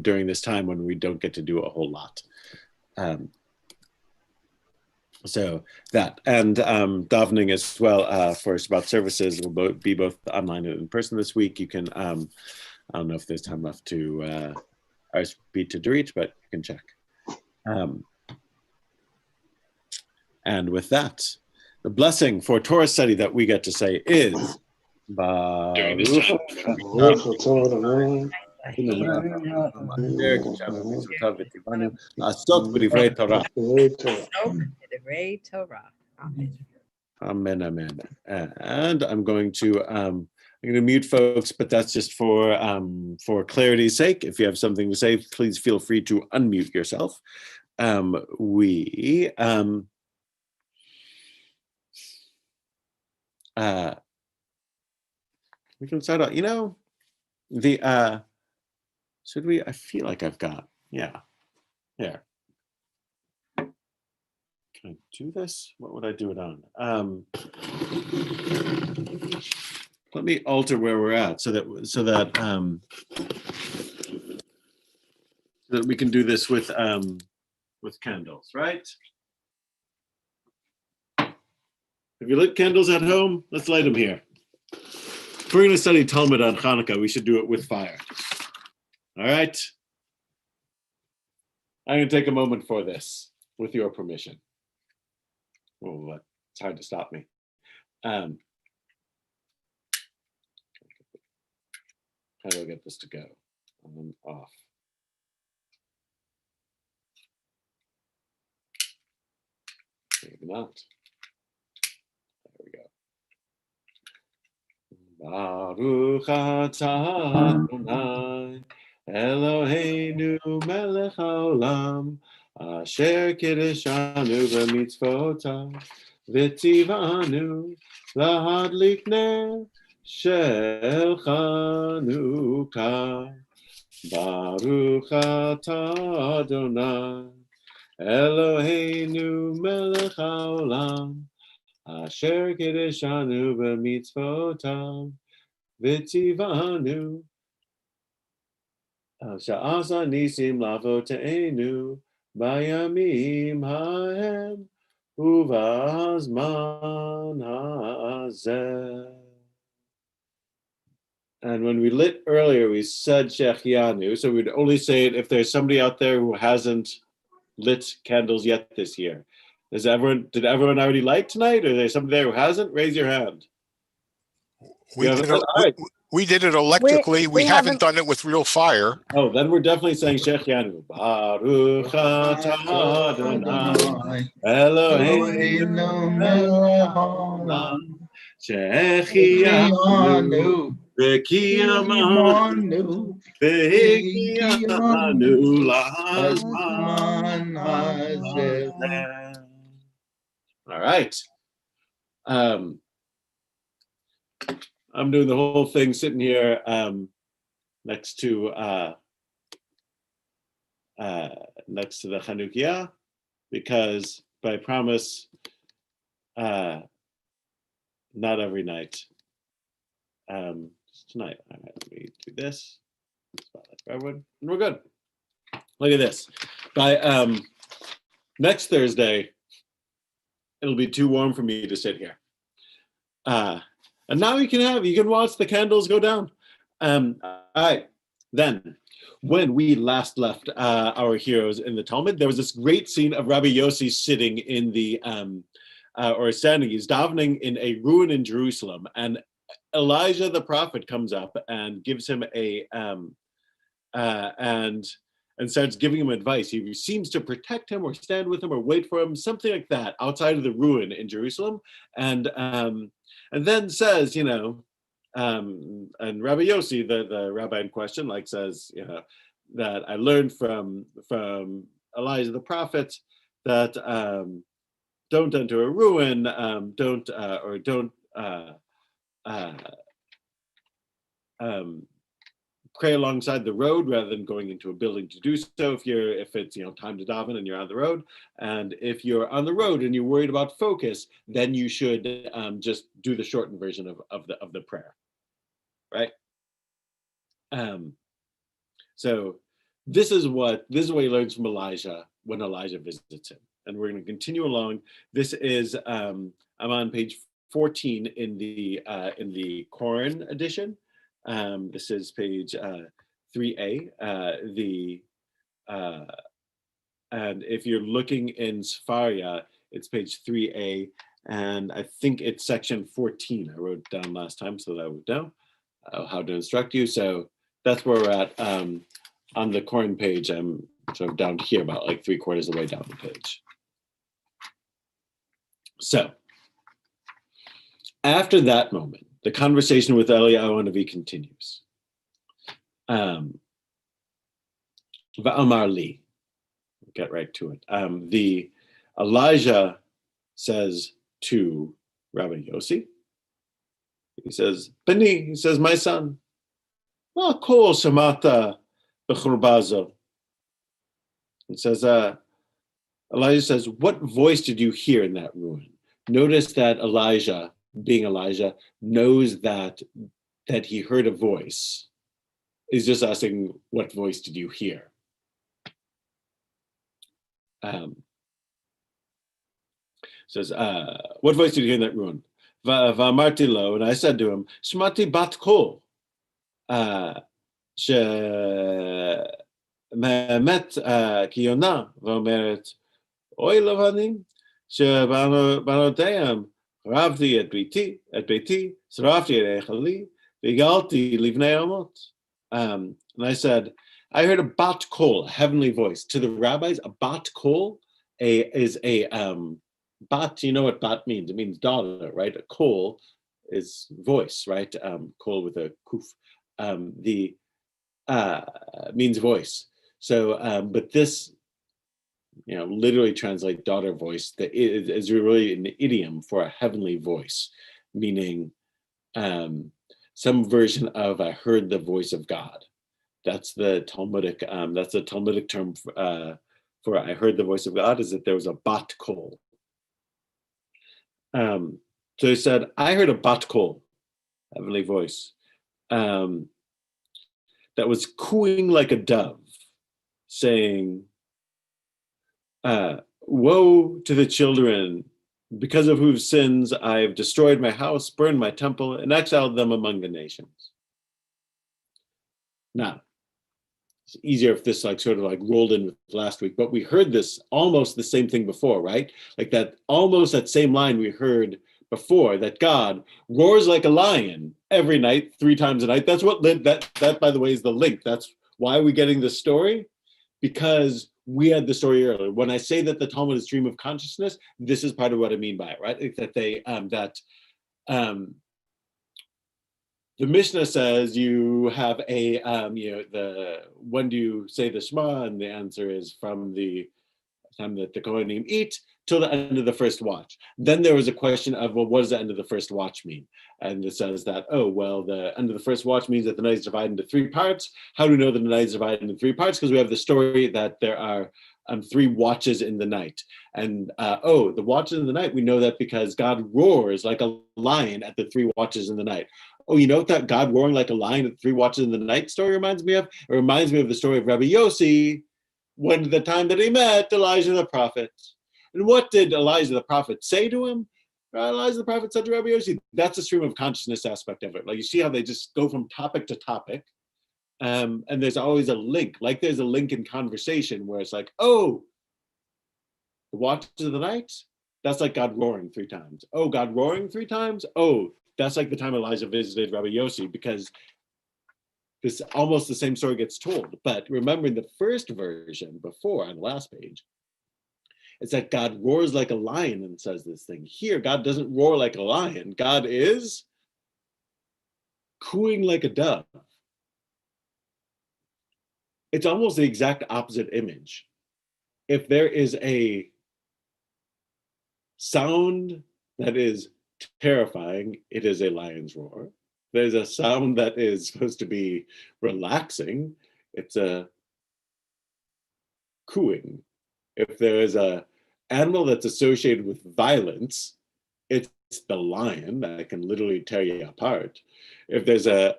during this time when we don't get to do a whole lot. So that, and davening as well for Shabbat services will be both online and in person this week. You can, I don't know if there's time left to RSVP to Dorit, but you can check. And with that, the blessing for Torah study that we get to say is Baruch. Amen, amen. And I'm going to mute folks, but that's just for clarity's sake. If you have something to say, please feel free to unmute yourself. We can start out. Should we? I feel like I've got. Yeah. Here. Can I do this? What would I do it on? Let me alter where we're at so that we can do this with candles, right? Have you lit candles at home? Let's light them here. If we're going to study Talmud on Hanukkah, we should do it with fire. All right? I'm going to take a moment for this, with your permission. Oh, it's hard to stop me. How do I get this to go? On, off. Maybe not. There we go. Baruch atah Adonai Eloheinu melech haolam asher kiddushanu b'mitzvotav v'tzivanu lahadlik ner shel Chanukah. Baruch atah Adonai Eloheinu melech haolam asher kiddushanu b'mitzvotav v'tzivanu sha'asa nisim lavoteinu bayamim ha'em uvazman hazeh. And when we lit earlier, we said Shechianu, so we'd only say it if there's somebody out there who hasn't lit candles yet this year. Did everyone already light tonight, or is there somebody there who hasn't? Raise your hand. We did it electrically. We haven't done it with real fire. Oh, then we're definitely saying Shechianu. Baruch atah Adonai Eloheinu melech haolam Shechianu v'kiyamanu v'hikiyamanu lahazman hazeh. All right. I'm doing the whole thing sitting here next to the Chanukiah, because by promise, not every night. Tonight. All right, let me do this. Spotlight for everyone, and we're good. Look at this. By next Thursday, it'll be too warm for me to sit here. And now you can watch the candles go down. All right, then, when we last left our heroes in the Talmud, there was this great scene of Rabbi Yossi sitting in the, or standing, he's davening in a ruin in Jerusalem, and Elijah the prophet comes up and gives him and starts giving him advice. He seems to protect him or stand with him or wait for him, something like that, outside of the ruin in Jerusalem. And then says, and Rabbi Yossi, the rabbi in question, says, that I learned from Elijah the prophet that don't enter a ruin, don't pray alongside the road rather than going into a building to do so if it's time to daven and you're on the road. And if you're on the road and you're worried about focus, then you should just do the shortened version of the prayer, right? So this is what he learns from Elijah when Elijah visits him. And we're going to continue along. This is I'm on page 14 in the Koran edition. This is page 3A. And if you're looking in Sefaria, it's page 3A, and I think it's section 14. I wrote it down last time so that I would know how to instruct you. So that's where we're at on the Koran page. I'm sort of down here, about like 3/4 of the way down the page. So after that moment, the conversation with Eliyahu Hanavi continues. Va'amar li. Get right to it. The Elijah says to Rabbi Yossi, he says, Bani, he says, my son, ma kol shamata b'churbazo. He says, Elijah says, what voice did you hear in that ruin? Notice that Elijah, being Elijah, knows that he heard a voice. He's just asking, what voice did you hear? Says, what voice did you hear in that ruin? Va'amarti lo, and I said to him, Shmati bat kol, she'memet kiyona, v'omeret, oy lavanim, she'banotayam, ravti et beiti, sarafti et echali, v'galti livnei amot. And I said, I heard a bat kol, a heavenly voice. To the rabbis, a bat kol is a bat. You know what bat means? It means daughter, right? A kol is voice, right? Kol with a kuf. The means voice. So, but this, literally translate daughter voice. That is really an idiom for a heavenly voice, meaning some version of I heard the voice of God. That's the Talmudic. That's the Talmudic term for I heard the voice of God. Is that there was a bat kol. So he said, I heard a bat kol, heavenly voice, that was cooing like a dove, saying, woe to the children, because of whose sins I have destroyed my house, burned my temple, and exiled them among the nations. Now, it's easier if this sort of rolled in with last week, but we heard this almost the same thing before, right? Like that, almost that same line we heard before, that God roars like a lion every night, 3 times a night. That's what that by the way is the link. That's why we're getting this story, because we had the story earlier. When I say that the Talmud is stream of consciousness, this is part of what I mean by it, right? That they the Mishnah says you have a when do you say the Shema? And the answer is from the time that the Kohanim eat till the end of the first watch. Then there was a question of, well, what does the end of the first watch mean? And it says that, the end of the first watch means that the night is divided into 3 parts. How do we know that the night is divided into 3 parts? Because we have the story that there are 3 watches in the night. And the watches in the night, we know that because God roars like a lion at the 3 watches in the night. Oh, you know what that God roaring like a lion at 3 watches in the night story reminds me of? It reminds me of the story of Rabbi Yossi, when the time that he met Elijah the prophet. And what did Elijah the prophet say to him? Elijah the prophet said to Rabbi Yossi, that's a stream of consciousness aspect of it. Like, you see how they just go from topic to topic. And there's always a link. Like there's a link in conversation where it's like, the watches of the night? That's like God roaring 3 times. Oh, God roaring 3 times? Oh, that's like the time Elijah visited Rabbi Yossi, because this almost the same story gets told. But remember, in the first version before, on the last page, it's that God roars like a lion and says this thing. Here, God doesn't roar like a lion. God is cooing like a dove. It's almost the exact opposite image. If there is a sound that is terrifying, it is a lion's roar. There's a sound that is supposed to be relaxing, it's a cooing. If there is a animal that's associated with violence, it's the lion that can literally tear you apart. If there's a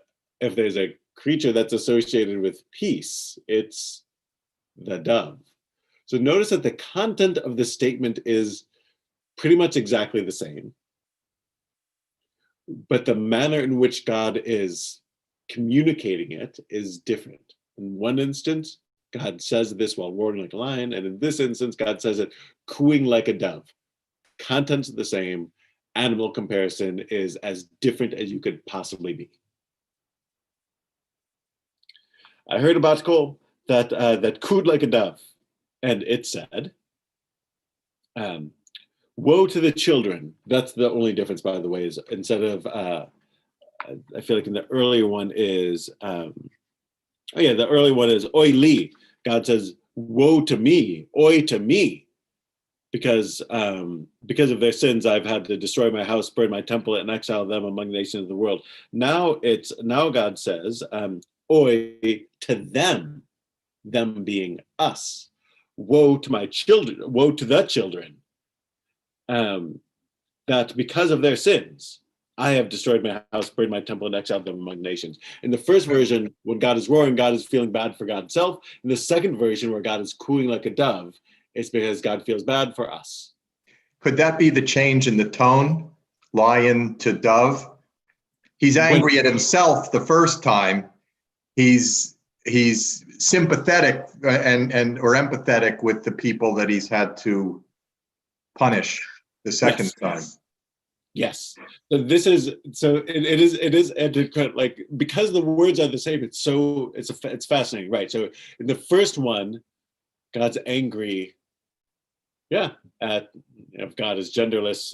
creature that's associated with peace, it's the dove. So notice that the content of the statement is pretty much exactly the same, but the manner in which God is communicating it is different. In one instance, God says this while roaring like a lion, and in this instance, God says it cooing like a dove. Content's the same. Animal comparison is as different as you could possibly be. I heard about Cole that cooed like a dove, and it said, "Woe to the children." That's the only difference, by the way. Is instead of I feel like in the earlier one is the early one is "Oi li." God says, "Woe to me, oi to me," because of their sins, I've had to destroy my house, burn my temple, and exile them among the nations of the world. Now God says, "Oi to them," them being us. Woe to my children, woe to the children, that because of their sins, I have destroyed my house, burned my temple, and exiled them among nations. In the first version, when God is roaring, God is feeling bad for God himself. In the second version, where God is cooing like a dove, it's because God feels bad for us. Could that be the change in the tone, lion to dove? He's angry at himself the first time. He's sympathetic and or empathetic with the people that he's had to punish the second time. Yes. So it is like, because the words are the same, it's fascinating, right? So in the first one, God's angry. Yeah. If God is genderless,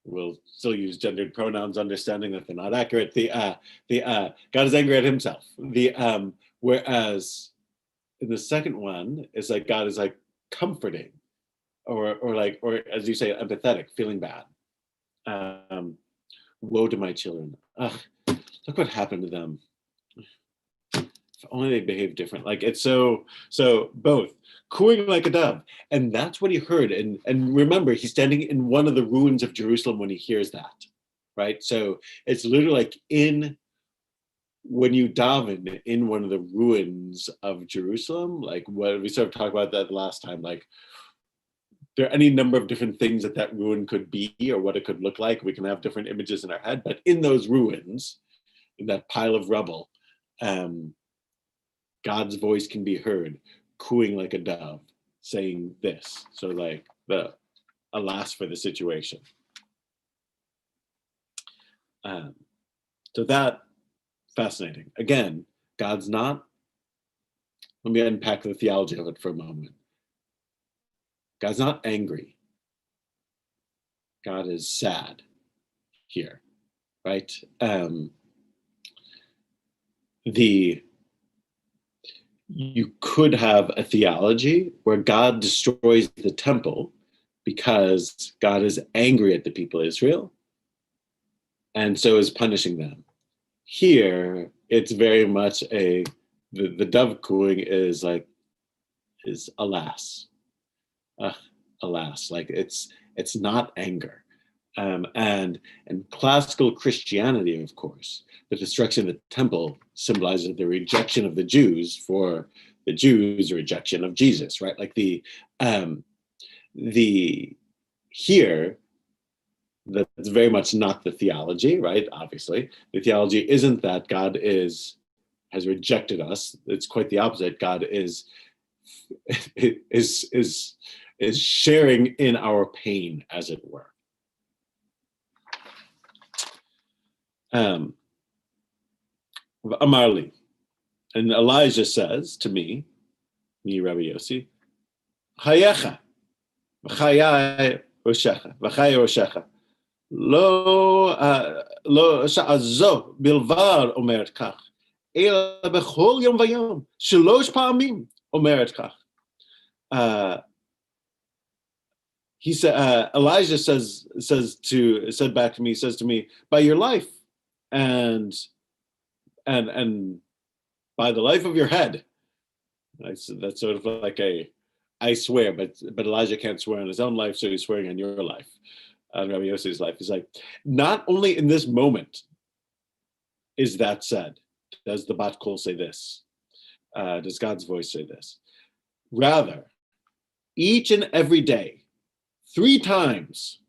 we'll still use gendered pronouns, understanding that they're not accurate. God is angry at himself. Whereas in the second one, it's like God is like comforting, or as you say, empathetic, feeling bad. Woe to my children. Look what happened to them. If only they behaved different. Like, it's so both cooing like a dove, and that's what he heard. And remember, he's standing in one of the ruins of Jerusalem when he hears that, right? So it's literally like when you daven in one of the ruins of Jerusalem, like what we sort of talked about that last time, like there are any number of different things that ruin could be or what it could look like. We can have different images in our head, but in those ruins, in that pile of rubble, God's voice can be heard cooing like a dove, saying this. So like alas for the situation. So that, fascinating. Again, God's not, let me unpack the theology of it for a moment. God's not angry. God is sad here, right? You could have a theology where God destroys the temple because God is angry at the people of Israel and so is punishing them. Here, it's very much the dove cooing is alas. Alas, like it's not anger. And classical Christianity, of course, the destruction of the temple symbolizes the rejection of the Jews for the Jews' rejection of Jesus, right? Like here, that's very much not the theology, right? Obviously, the theology isn't that God has rejected us. It's quite the opposite. God is sharing in our pain, as it were. Amarli, and Elijah says to me, Rabbi Yossi, Chayecha, v'chayai roshecha, lo sha'azo bilvad omeret kach, ela bechol yom vayom, shalosh pa'amim omeret kach. He said, Elijah said back to me, says to me, by your life and by the life of your head. That's sort of like I swear, but Elijah can't swear on his own life, so he's swearing on your life, on Rabbi Yossi's life. He's like, not only in this moment is that said, does the Bat Kol say this, does God's voice say this. Rather, each and every day, 3 times,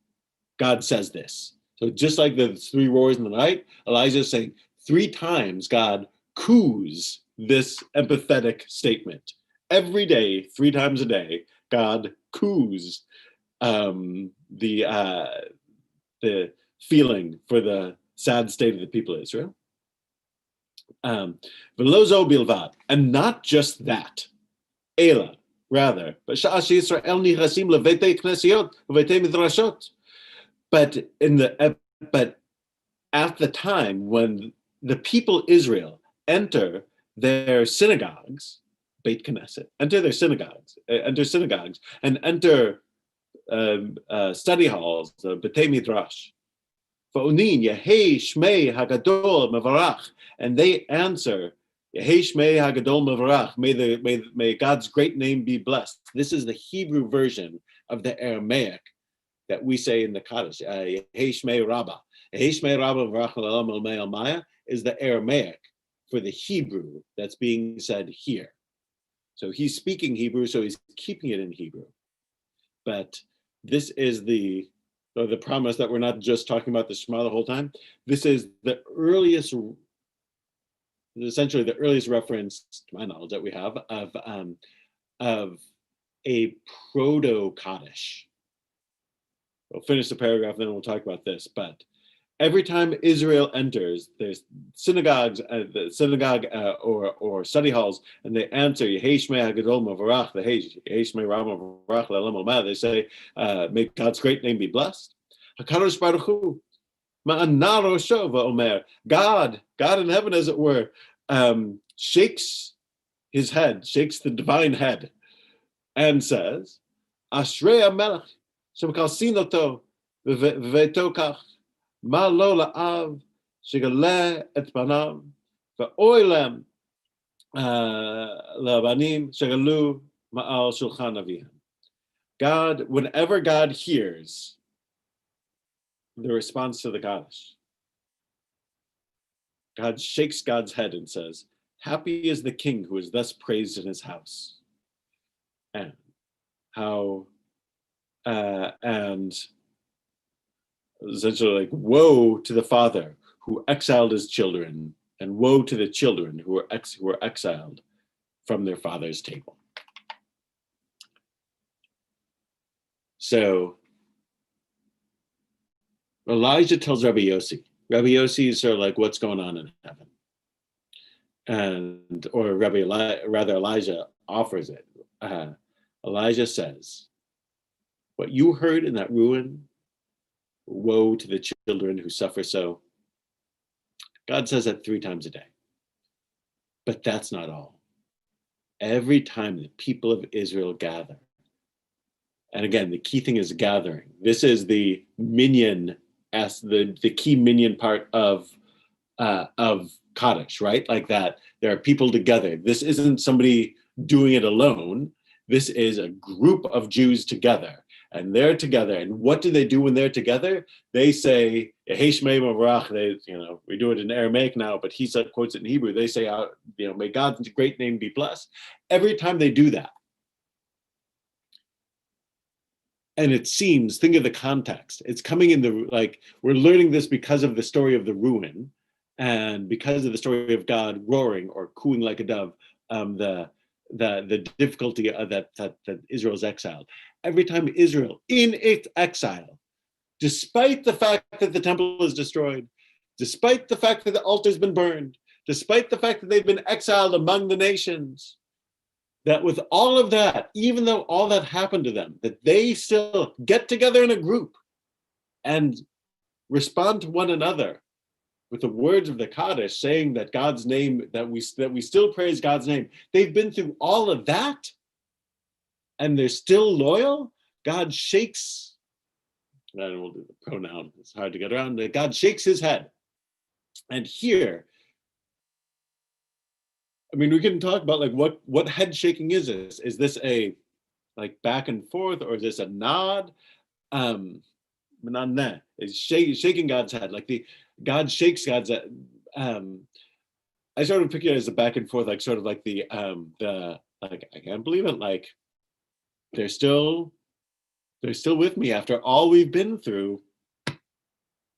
God says this. So just like the 3 roars in the night, Elijah is saying 3 times God coos this empathetic statement. Every day, 3 times a day, God coos the feeling for the sad state of the people of Israel. Velozo bilvad, and not just that, Ela, rather, but at the time when the people Israel enter their synagogues, Beit Knesset, enter synagogues, and enter study halls, B'tei Midrash. Va'onin Yehei Shmei Hagadol Mevarach, and they answer Yehei Shmei Hagadol Mevarach. May God's great name be blessed. This is the Hebrew version of the Aramaic that we say in the Kaddish. Yehei Shmei Rabbah. Yehei Shmei Rabbah Mevarach L'Olam L'Mei Almaya is the Aramaic for the Hebrew that's being said here. So he's speaking Hebrew, so he's keeping it in Hebrew. But this is the promise that we're not just talking about the Shema the whole time. This is essentially the earliest reference, to my knowledge, that we have of a proto-Kaddish. We'll finish the paragraph, then we'll talk about this. But every time Israel enters, there's synagogues, or study halls, and they answer Yehei Shmei Hagadol Mevarach, Yehei Shmei Rabbah Mevarach L'Olam L'Mei. They say, may God's great name be blessed. Hakadosh Baruch Hu Ma'ana Rosho va'omer. God in heaven, as it were, shakes his head, shakes the divine head, and says, Ashrei HaMelech shemekalsin oto v'veito kach. Ma lo la'av shegale et banav ve'oy lem labanim shegalu ma'al shulchan avihem. God, whenever God hears the response to the Kaddish, God shakes God's head and says, happy is the king who is thus praised in his house. And and essentially, like, woe to the father who exiled his children, and woe to the children who were exiled from their father's table. So Elijah tells Rabbi Yossi. Rabbi Yossi is sort of like, what's going on in heaven? Elijah offers it. Elijah says, what you heard in that ruin, woe to the children who suffer so. God says that 3 times a day. But that's not all. Every time the people of Israel gather, and again, the key thing is gathering. This is the minyan, as the key minyan part of Kaddish, right? Like that, there are people together. This isn't somebody doing it alone. This is a group of Jews together, and they're together. And what do they do when they're together? They say, Yehei Shmei Mevarach. We do it in Aramaic now, but he quotes it in Hebrew. They say, may God's great name be blessed. Every time they do that, and it seems, think of the context. It's coming in we're learning this because of the story of the ruin, and because of the story of God roaring or cooing like a dove, the difficulty that Israel's exiled. Every time Israel, in its exile, despite the fact that the temple is destroyed, despite the fact that the altar's been burned, despite the fact that they've been exiled among the nations, that with all of that, even though all that happened to them, that they still get together in a group and respond to one another with the words of the Kaddish, saying that God's name, that we still praise God's name. They've been through all of that, and they're still loyal. God shakes, and we'll do the pronoun, it's hard to get around. God shakes his head. And here, we can talk about what head shaking is this? Is this a back and forth, or is this a nod? It's shaking God's head. God shakes God's head. I sort of picture it as a back and forth, like sort of like the like I can't believe it, like they're still with me after all we've been through.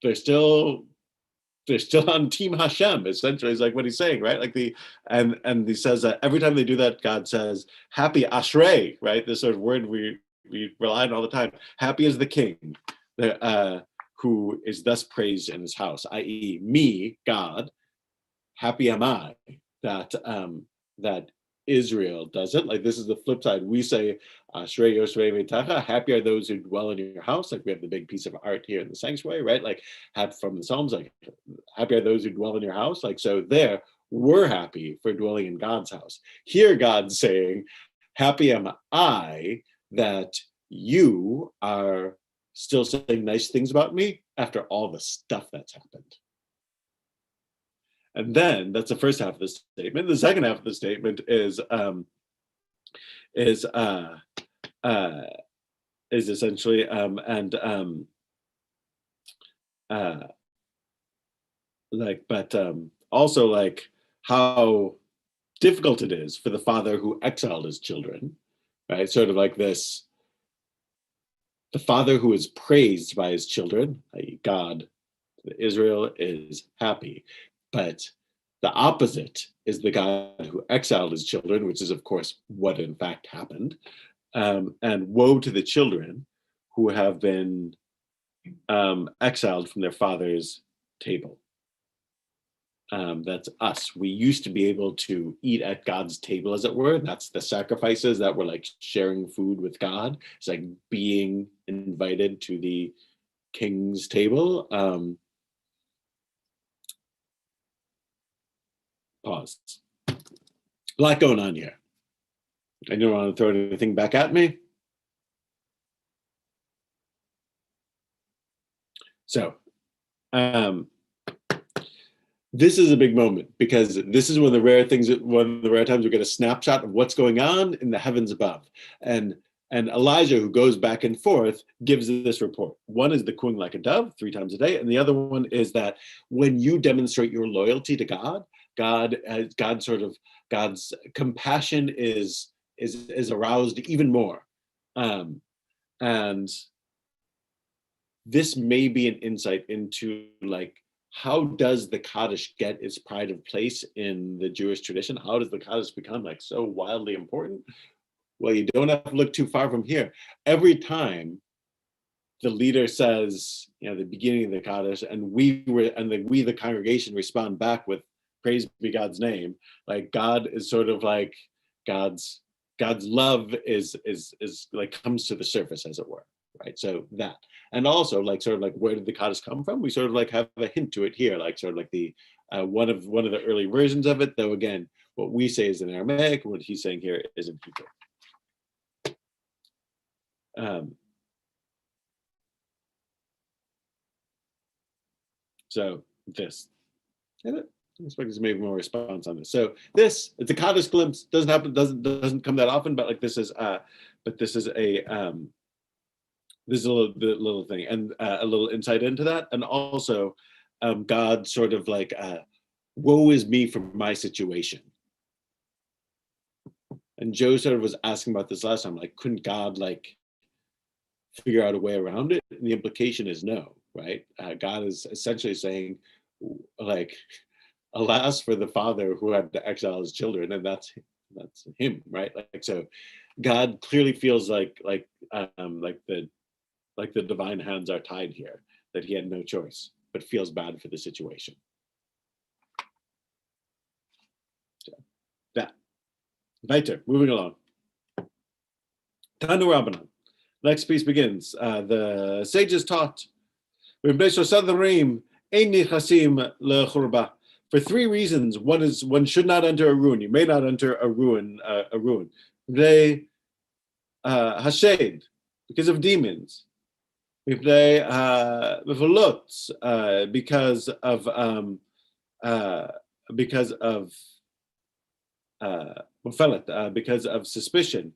They're still on Team Hashem, essentially, is like what he's saying, right? Like and he says that every time they do that, God says, happy Ashrei, right? This sort of word we rely on all the time. Happy is the king, who is thus praised in his house, i.e. me, God, happy am I that Israel does it. Like this is the flip side. We say, Ashrei Yoshvei Beitecha, happy are those who dwell in your house. Like we have the big piece of art here in the sanctuary, right? Like from the Psalms, like happy are those who dwell in your house. Like so there, we're happy for dwelling in God's house. Here God's saying, happy am I that you are still saying nice things about me after all the stuff that's happened. And then that's the first half of the statement. The second half of the statement is essentially also like how difficult it is for the father who exiled his children, right? Sort of like this, the father who is praised by his children, i.e. God, Israel is happy. But the opposite is the God who exiled his children, which is, of course, what in fact happened. And woe to the children who have been exiled from their father's table. That's us. We used to be able to eat at God's table, as it were. That's the sacrifices that were like sharing food with God. It's like being invited to the king's table. Pause. A lot going on here. I don't want to throw anything back at me. So, this is a big moment because this is one of the rare times we get a snapshot of what's going on in the heavens above. And Elijah, who goes back and forth, gives this report. One is the cooing like a dove 3 times a day, and the other one is that when you demonstrate your loyalty to God, God's compassion is aroused even more, and this may be an insight into like how does the Kaddish get its pride of place in the Jewish tradition? How does the Kaddish become like so wildly important? Well, you don't have to look too far from here. Every time the leader says, the beginning of the Kaddish, and we the congregation respond back with praise be God's name. Like God is sort of like God's love is like comes to the surface, as it were, right? So that, and also like sort of like where did the Kaddish come from? We sort of like have a hint to it here, like sort of like the one of the early versions of it. Though again, what we say is in Aramaic, what he's saying here is in Hebrew. So this. I expect there's maybe more response on this. So it's a Kaddish glimpse. Doesn't come that often, but like this is a little thing and a little insight into that, and also God sort of like woe is me for my situation. And Joe sort of was asking about this last time, like couldn't God like figure out a way around it? And the implication is no, right? God is essentially saying like, alas for the father who had to exile his children, and that's him, right? Like so, God clearly feels like the divine hands are tied here, that he had no choice, but feels bad for the situation. So that. Weiter, moving along. Tanu Rabbanan. Next piece begins. The sages taught, for 3 reasons. One should not enter a ruin. You may not enter a ruin. Hashed, because of demons. Because of suspicion.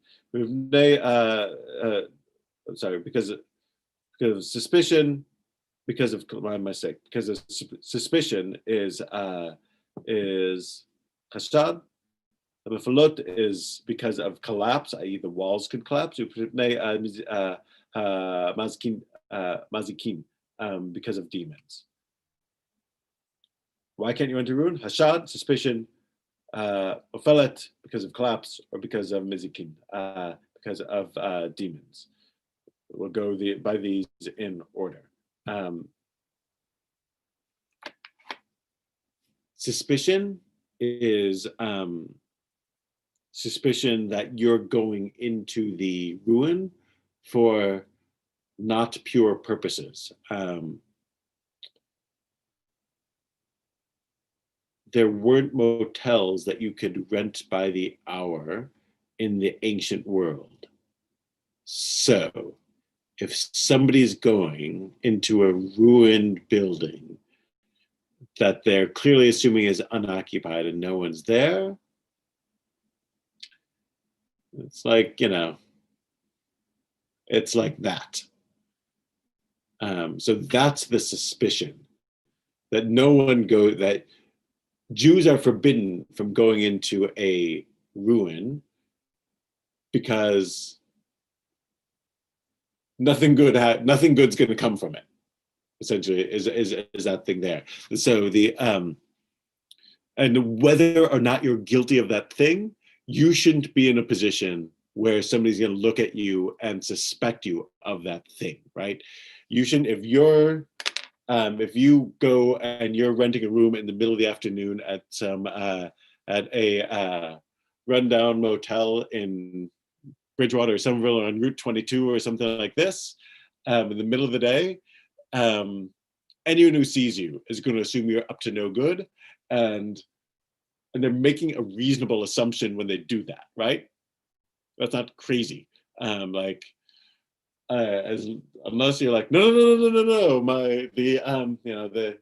Because of suspicion. Because of my mistake. Because of suspicion is Hashad. Mefalot is because of collapse, i.e. the walls could collapse. Mazikin, because of demons. Why can't you enter ruin? Hashad, suspicion. Ophelet, because of collapse, or because of Mizikin, because of demons. We'll go by these in order. Suspicion is suspicion that you're going into the ruin for not pure purposes. There weren't motels that you could rent by the hour in the ancient world. So if somebody's going into a ruined building that they're clearly assuming is unoccupied and no one's there, it's like, it's like that. So that's the suspicion, that that Jews are forbidden from going into a ruin because nothing good's going to come from it. Essentially, is that thing there? So and whether or not you're guilty of that thing, you shouldn't be in a position where somebody's going to look at you and suspect you of that thing, right? You shouldn't. If you go and you're renting a room in the middle of the afternoon at a rundown motel in Bridgewater or Somerville or on Route 22 or something like this, in the middle of the day, anyone who sees you is going to assume you're up to no good, and they're making a reasonable assumption when they do that, right? That's not crazy. Unless you're like, no, the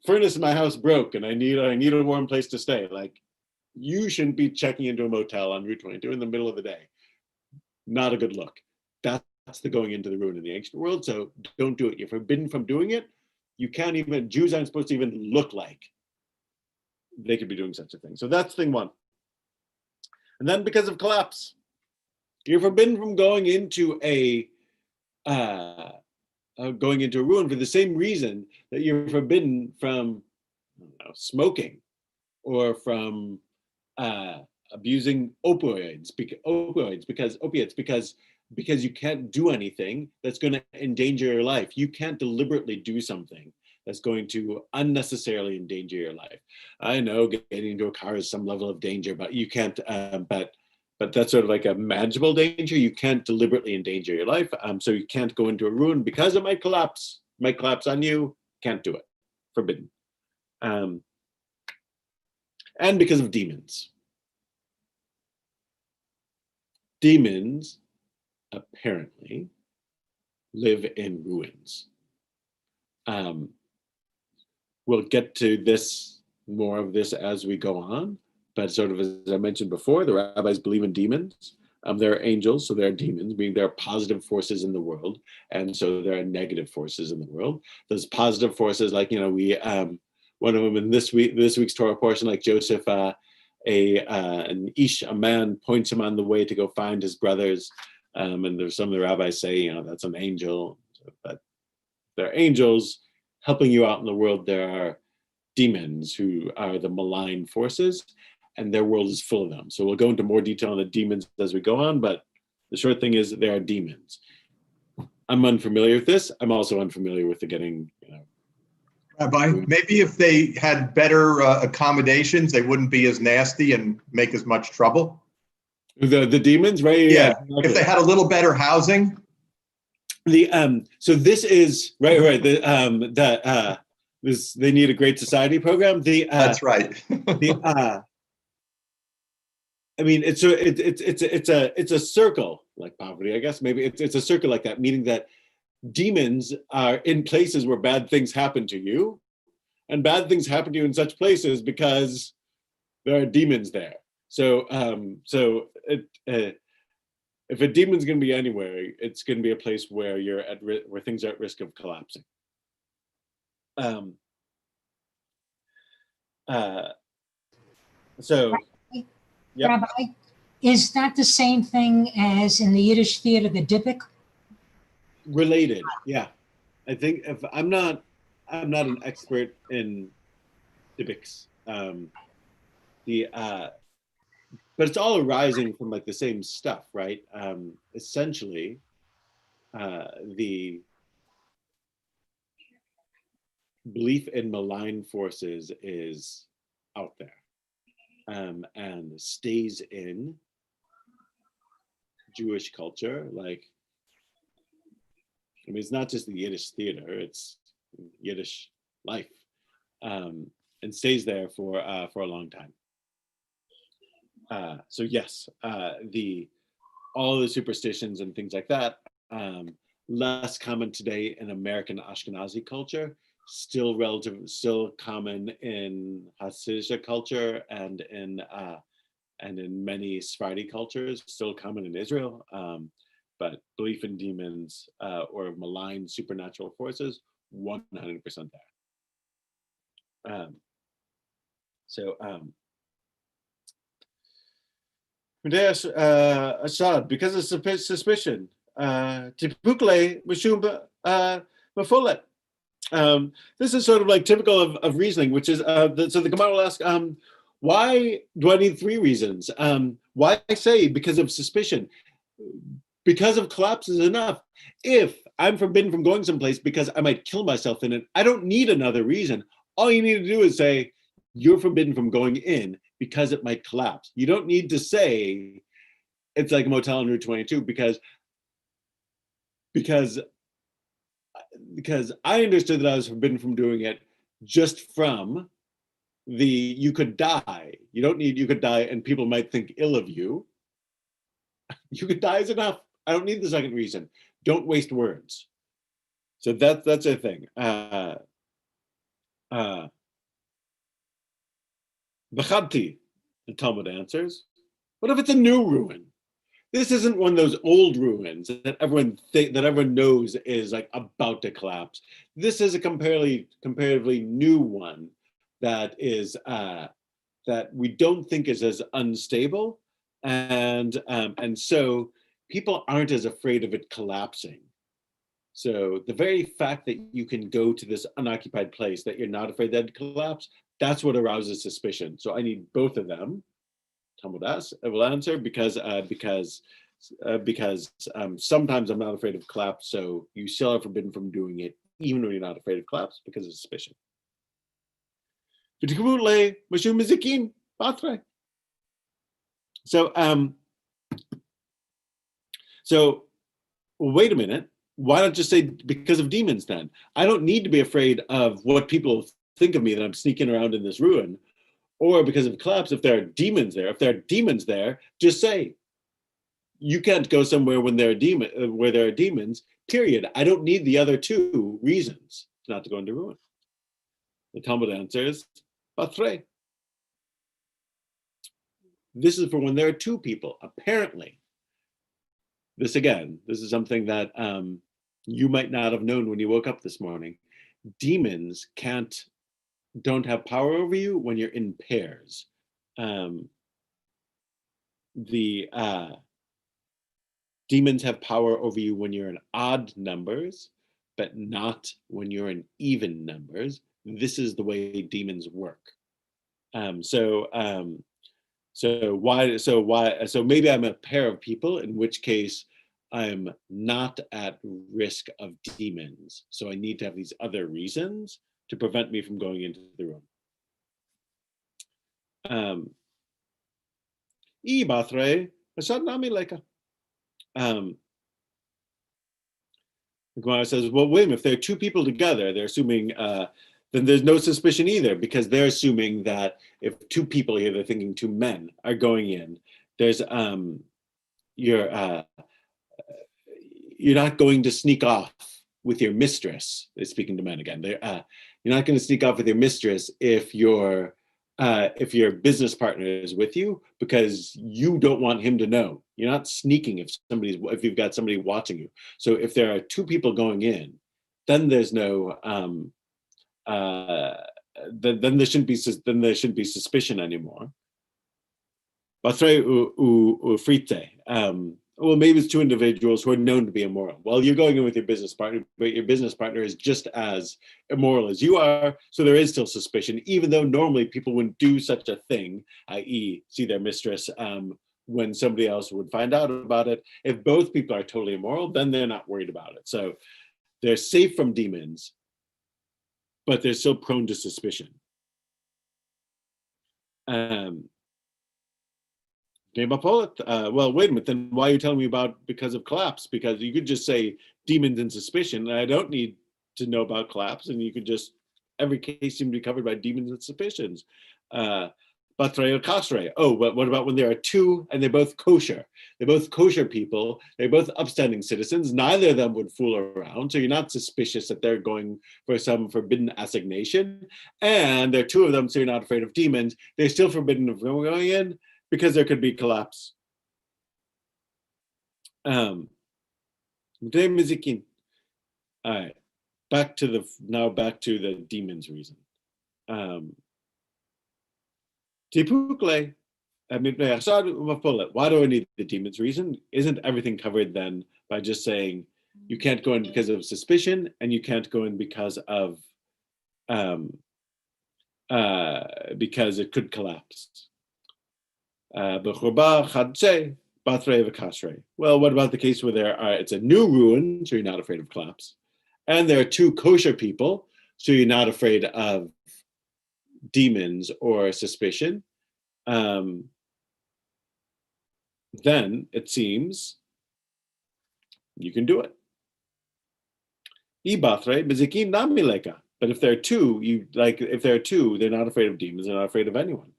furnace in my house broke and I need a warm place to stay. Like, you shouldn't be checking into a motel on Route 22 in the middle of the day. Not a good look. That's the going into the ruin in the ancient world. So don't do it. You're forbidden from doing it. Jews aren't supposed to even look like they could be doing such a thing. So that's thing one. And then because of collapse, you're forbidden from going into a ruin for the same reason that you're forbidden from smoking or from abusing opiates because you can't do anything that's going to endanger your life. You can't deliberately do something that's going to unnecessarily endanger your life. I know getting into a car is some level of danger, but you can't. But that's sort of like a manageable danger. You can't deliberately endanger your life. So you can't go into a ruin because it might collapse. Might collapse on you. Can't do it. Forbidden. And because of demons. Demons apparently live in ruins. We'll get to more of this as we go on, but sort of as I mentioned before, the rabbis believe in demons. There are angels, so there are demons, meaning there are positive forces in the world, and so there are negative forces in the world. Those positive forces, like one of them in this week's Torah portion, like Joseph, a man points him on the way to go find his brothers, and there's some of the rabbis say, that's an angel, but they're angels helping you out in the world. There are demons who are the malign forces, and their world is full of them. So we'll go into more detail on the demons as we go on, but the short thing is that there are demons. I'm unfamiliar with this. I'm also unfamiliar with the getting, Rabbi, maybe if they had better accommodations, they wouldn't be as nasty and make as much trouble. The demons, right? Yeah. If they had a little better housing. So this is right. They need a Great Society program. That's right. I mean, it's a circle like poverty, I guess. Maybe it's a circle like that, meaning that demons are in places where bad things happen to you, and bad things happen to you in such places because there are demons there. So, if a demon's going to be anywhere, it's going to be a place where where things are at risk of collapsing. So, yep. Rabbi, is that the same thing as in the Yiddish theater, the Dybbuk? Related, yeah. I think if I'm not an expert in Dybbuk's. But it's all arising from like the same stuff, right? Essentially, the belief in malign forces is out there, and stays in Jewish culture. Like, I mean, it's not just the Yiddish theater; it's Yiddish life, and stays there for a long time. So yes, all the superstitions and things like that, less common today in American Ashkenazi culture, still common in Hasidic culture and in many Sephardi cultures, still common in Israel. But belief in demons or malign supernatural forces, 100% there. Assad, because of suspicion, Tipukle Mashum Mafolet. This is sort of like typical of reasoning, which is so the Gemara will ask, why do I need 3 reasons? Why say because of suspicion? Because of collapse is enough. If I'm forbidden from going someplace because I might kill myself in it, I don't need another reason. All you need to do is say, you're forbidden from going in because it might collapse. You don't need to say it's like a motel on Route 22 because I understood that I was forbidden from doing it just from you could die. You could die and people might think ill of you. You could die is enough. I don't need the second reason. Don't waste words. So that's a thing. V'chadti, the Talmud answers. What if it's a new ruin? This isn't one of those old ruins that everyone knows is like about to collapse. This is a comparatively new one that is that we don't think is as unstable, and so people aren't as afraid of it collapsing. So the very fact that you can go to this unoccupied place, that you're not afraid that it collapse, that's what arouses suspicion. So I need both of them. Talmud will answer because sometimes I'm not afraid of collapse, so you still are forbidden from doing it, even when you're not afraid of collapse because of suspicion. So wait a minute. Why not just say because of demons then? I don't need to be afraid of what people think of me that I'm sneaking around in this ruin, or because of collapse. If there are demons there, just say you can't go somewhere when there are demons. Period. I don't need the other 2 reasons not to go into ruin. The Talmud answers, Batre. This is for when there are 2 people. Apparently, this is something that you might not have known when you woke up this morning. Demons don't have power over you when you're in pairs. Demons have power over you when you're in odd numbers, but not when you're in even numbers. This is the way demons work. So maybe I'm a pair of people, in which case I'm not at risk of demons. So I need to have these other reasons to prevent me from going into the room. The Gemara says, well, wait, if there are 2 people together, they're assuming, then there's no suspicion either, because they're assuming that if 2 people here, they're thinking 2 men are going in, there's, you're not going to sneak off with your mistress. They're speaking to men again. You're not going to sneak off with your mistress if your business partner is with you, because you don't want him to know. You're not sneaking if you've got somebody watching you. So if there are 2 people going in, then there's no then there shouldn't be suspicion anymore. Batre u frite. Well, maybe it's two individuals who are known to be immoral. Well, you're going in with your business partner, but your business partner is just as immoral as you are. So there is still suspicion, even though normally people wouldn't do such a thing, i.e. see their mistress when somebody else would find out about it. If both people are totally immoral, then they're not worried about it. So they're safe from demons, but they're still prone to suspicion. Well, wait a minute, then why are you telling me about because of collapse? Because you could just say demons and suspicion, and I don't need to know about collapse, and you could just, every case seemed to be covered by demons and suspicions. Batre or kasre. Oh, but what about when there are two and they're both kosher? They're both kosher people, they're both upstanding citizens, neither of them would fool around, so you're not suspicious that they're going for some forbidden assignation, and there are two of them, so you're not afraid of demons. They're still forbidden from going in, because there could be collapse. All right, back to the demons reason. Tipukle, why do I need the demons reason? Isn't everything covered then by just saying you can't go in because of suspicion and you can't go in because of because it could collapse? Well, what about the case where it's a new ruin, so you're not afraid of collapse, and there are two kosher people, so you're not afraid of demons or suspicion? Then it seems you can do it. But if there are two, they're not afraid of demons, they're not afraid of anyone.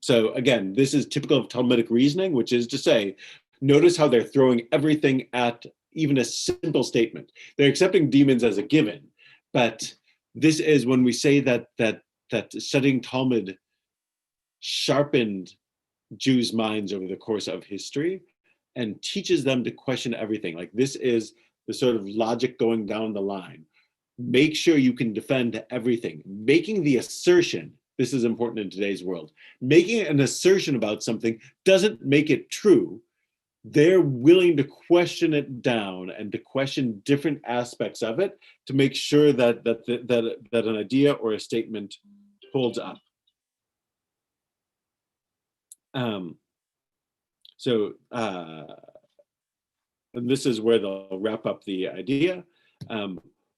So again, this is typical of Talmudic reasoning, which is to say, notice how they're throwing everything at even a simple statement. They're accepting demons as a given, but this is when we say that studying Talmud sharpened Jews' minds over the course of history and teaches them to question everything. Like, this is the sort of logic going down the line. Make sure you can defend everything. Making the assertion, this is important in today's world, making an assertion about something doesn't make it true. They're willing to question it down and to question different aspects of it to make sure that an idea or a statement holds up. And this is where they'll wrap up the idea.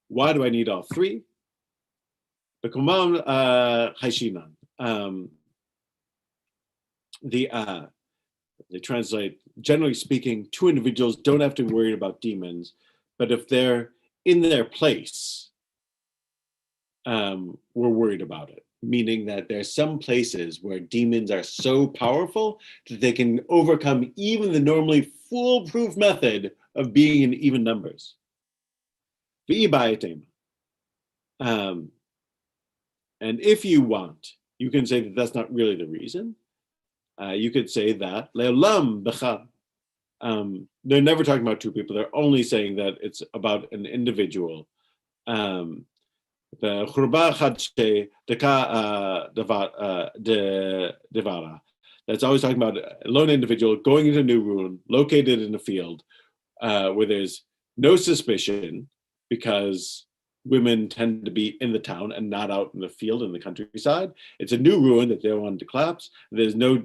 Why do I need all three? They translate, generally speaking, two individuals don't have to worry about demons, but if they're in their place, we're worried about it. Meaning that there's some places where demons are so powerful that they can overcome even the normally foolproof method of being in even numbers. And if you want, you can say that that's not really the reason. You could say that they're never talking about two people. They're only saying that it's about an individual. The devara. That's always talking about a lone individual going into a new ruin, located in a field where there's no suspicion, because women tend to be in the town and not out in the field in the countryside. It's a new ruin that they want to collapse. There's no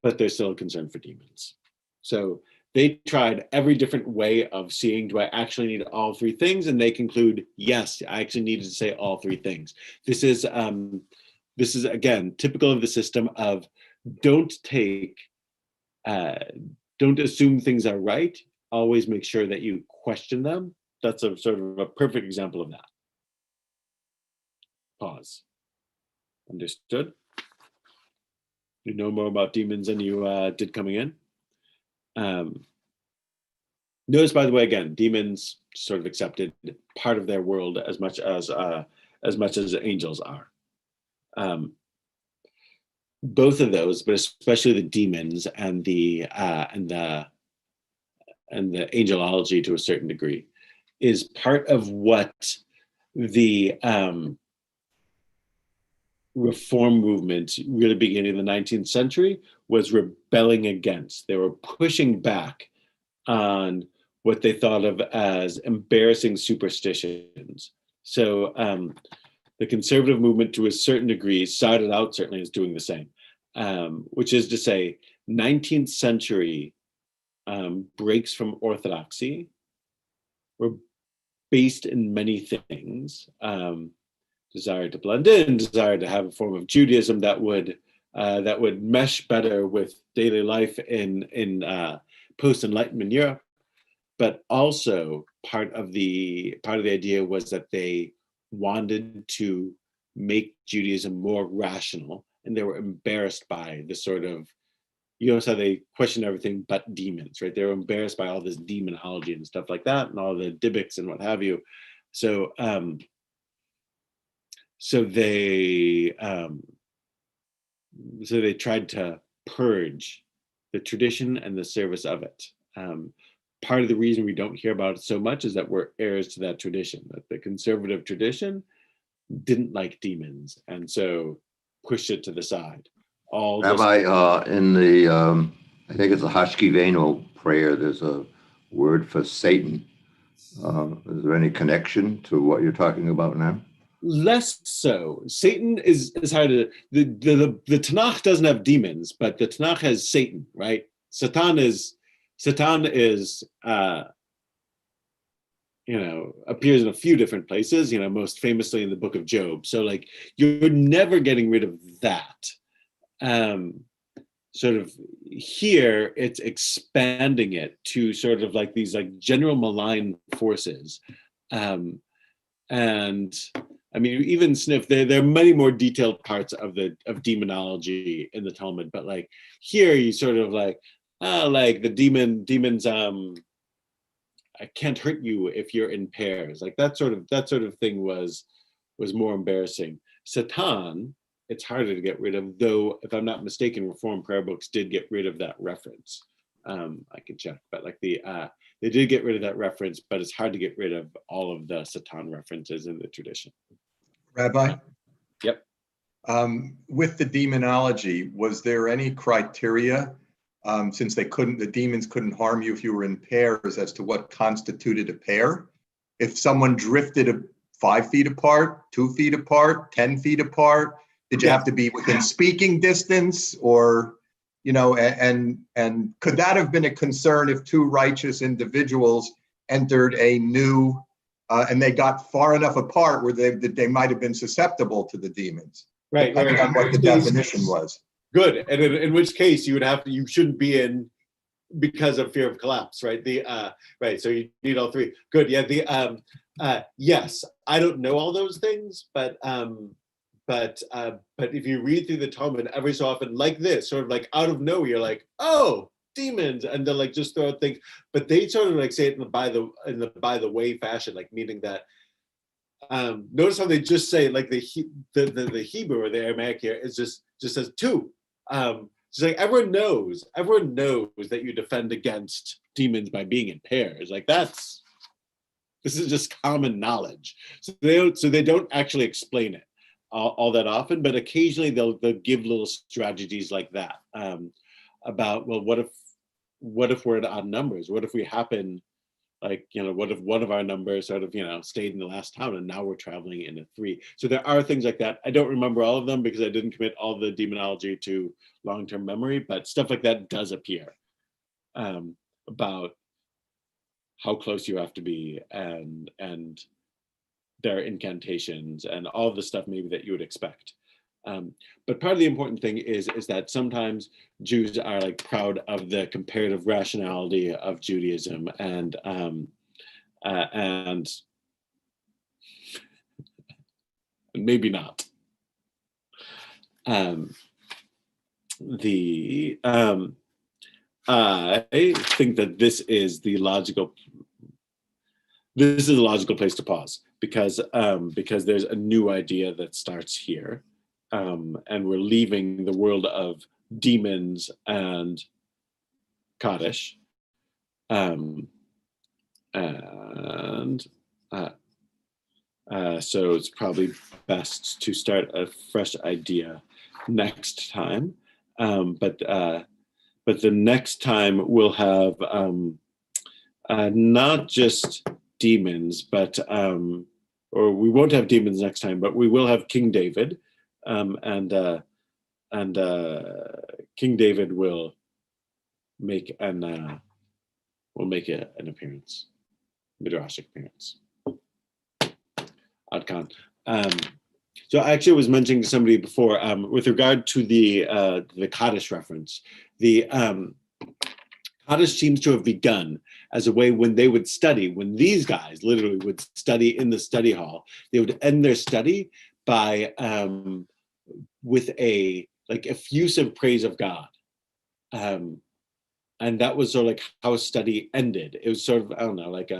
but there's still a concern for demons. So they tried every different way of seeing, do I actually need all three things? And they conclude, yes, I actually needed to say all three things. This is again, typical of the system of don't assume things are right. Always make sure that you question them. That's a sort of a perfect example of that. Pause. Understood? You know more about demons than you did coming in. Notice, by the way, again, demons sort of accepted part of their world as much as angels are. Both of those, but especially the demons and the angelology to a certain degree, is part of what the reform movement, really beginning in the 19th century, was rebelling against. They were pushing back on what they thought of as embarrassing superstitions. So the conservative movement, to a certain degree, started out certainly as doing the same, which is to say, 19th century breaks from orthodoxy were based in many things. Desire to blend in, desire to have a form of Judaism that would mesh better with daily life in post-Enlightenment Europe. But also part of the idea was that they wanted to make Judaism more rational, and they were embarrassed by the sort of, you notice how they question everything but demons, right? They were embarrassed by all this demonology and stuff like that, and all the Dybbuk and what have you. So they tried to purge the tradition and the service of it. Part of the reason we don't hear about it so much is that we're heirs to that tradition, that the conservative tradition didn't like demons, and so pushed it to the side. Rabbi, in the, I think it's a Hashkiveno prayer, there's a word for Satan. Is there any connection to what you're talking about now? Less so. Satan is hard to, the Tanakh doesn't have demons, but the Tanakh has Satan, right? Satan is appears in a few different places, most famously in the book of Job. So like, you're never getting rid of that. Sort of here, it's expanding it to sort of like these like general malign forces. And I mean, even sniff, there are many more detailed parts of demonology in the Talmud, but like here you sort of like the demons, I can't hurt you if you're in pairs. Like that sort of thing was more embarrassing. Satan, it's harder to get rid of, though, if I'm not mistaken, Reform prayer books did get rid of that reference. I can check, but like they did get rid of that reference, but it's hard to get rid of all of the Satan references in the tradition. Rabbi? Yep. With the demonology, was there any criteria, since the demons couldn't harm you if you were in pairs, as to what constituted a pair? If someone drifted 5 feet apart, 2 feet apart, 10 feet apart, did you have to be within speaking distance, or, and could that have been a concern if 2 righteous individuals entered a new, and they got far enough apart where they might have been susceptible to the demons? Right. Depending on what the definition was. Good, and in which case you shouldn't be in because of fear of collapse, right? Right. So you need all 3. Good. Yeah. Yes, I don't know all those things, but if you read through the Talmud every so often, like this, sort of like out of nowhere, you're like, oh, demons, and they'll like just throw out things, but they sort of like say it in the by the way fashion, like meaning that. Notice how they just say like the Hebrew or the Aramaic here is just says 2. It's like everyone knows that you defend against demons by being in pairs. Like this is just common knowledge. So they don't actually explain it all that often, but occasionally they'll give little strategies like that about, well, what if we're at odd numbers? What if we happen, like, what if one of our numbers sort of, stayed in the last town and now we're traveling in a 3? So there are things like that. I don't remember all of them because I didn't commit all the demonology to long-term memory, but stuff like that does appear about how close you have to be, and there are incantations and all the stuff maybe that you would expect. But part of the important thing is that sometimes Jews are like proud of the comparative rationality of Judaism, and maybe not. I think that this is a logical place to pause, because there's a new idea that starts here. And we're leaving the world of demons and Kaddish. And So it's probably best to start a fresh idea next time. But the next time we'll have not just demons, but or we won't have demons next time, but we will have King David, and King David will make an appearance, midrashic appearance. Adkan. So I actually was mentioning to somebody before, with regard to the Kaddish reference, the Kaddish seems to have begun as a way when they would study, when these guys literally would study in the study hall, they would end their study by with a like effusive praise of God. And that was sort of like how study ended. It was sort of, I don't know, like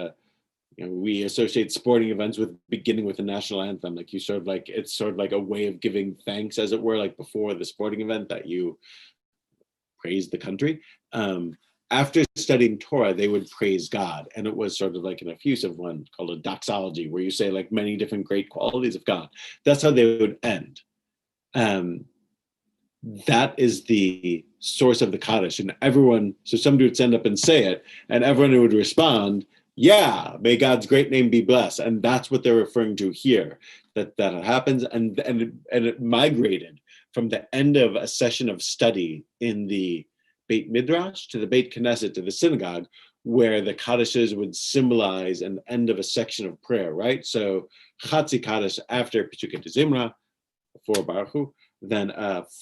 we associate sporting events with beginning with the national anthem. Like it's sort of like a way of giving thanks, as it were, like before the sporting event that you praise the country. After studying Torah, they would praise God. And it was sort of like an effusive one called a doxology, where you say like many different great qualities of God. That's how they would end. That is the source of the Kaddish. And everyone, so somebody would stand up and say it, and everyone would respond, yeah, may God's great name be blessed. And that's what they're referring to here, that happens. And it migrated from the end of a session of study in the Beit Midrash to the Beit Knesset, to the synagogue, where the Kaddishes would symbolize an end of a section of prayer, right? So Chatzi Kaddish after Pesukei Zimra, before Baruch Hu, then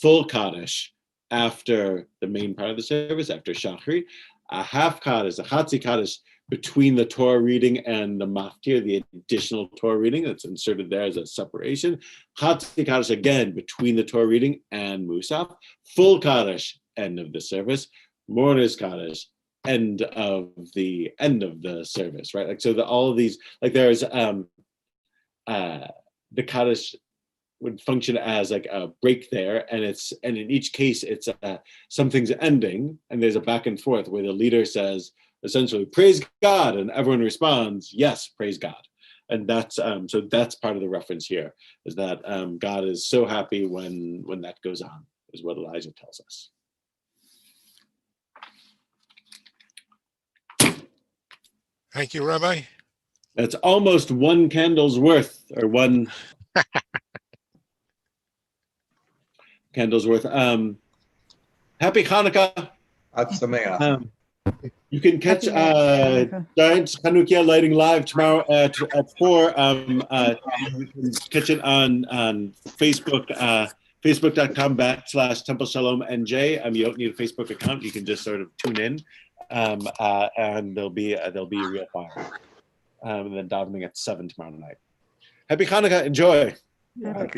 full Kaddish after the main part of the service, after Shachri, a half Kaddish, a Chatzi Kaddish between the Torah reading and the Maftir, the additional Torah reading that's inserted there as a separation. Chatzi Kaddish again between the Torah reading and Musaf. Full Kaddish, end of the service. Mourner's Kaddish, end of the service, right? Like so, all of these, like there's the Kaddish would function as like a break there, and in each case it's something's ending, and there's a back and forth where the leader says essentially praise God, and everyone responds yes, praise God. And that's so that's part of the reference here, is that God is so happy when that goes on, is what Elijah tells us. Thank you, Rabbi. That's almost one candle's worth, or one candle's worth. Happy Hanukkah. Hatzameach. You can catch Happy Giants Hanukkah lighting live tomorrow at 4. You can catch it on Facebook, facebook.com/Temple Shalom NJ. You don't need a Facebook account. You can just sort of tune in, and there'll be a real fire. And then davening at 7 tomorrow night. Happy Hanukkah. Enjoy. Happy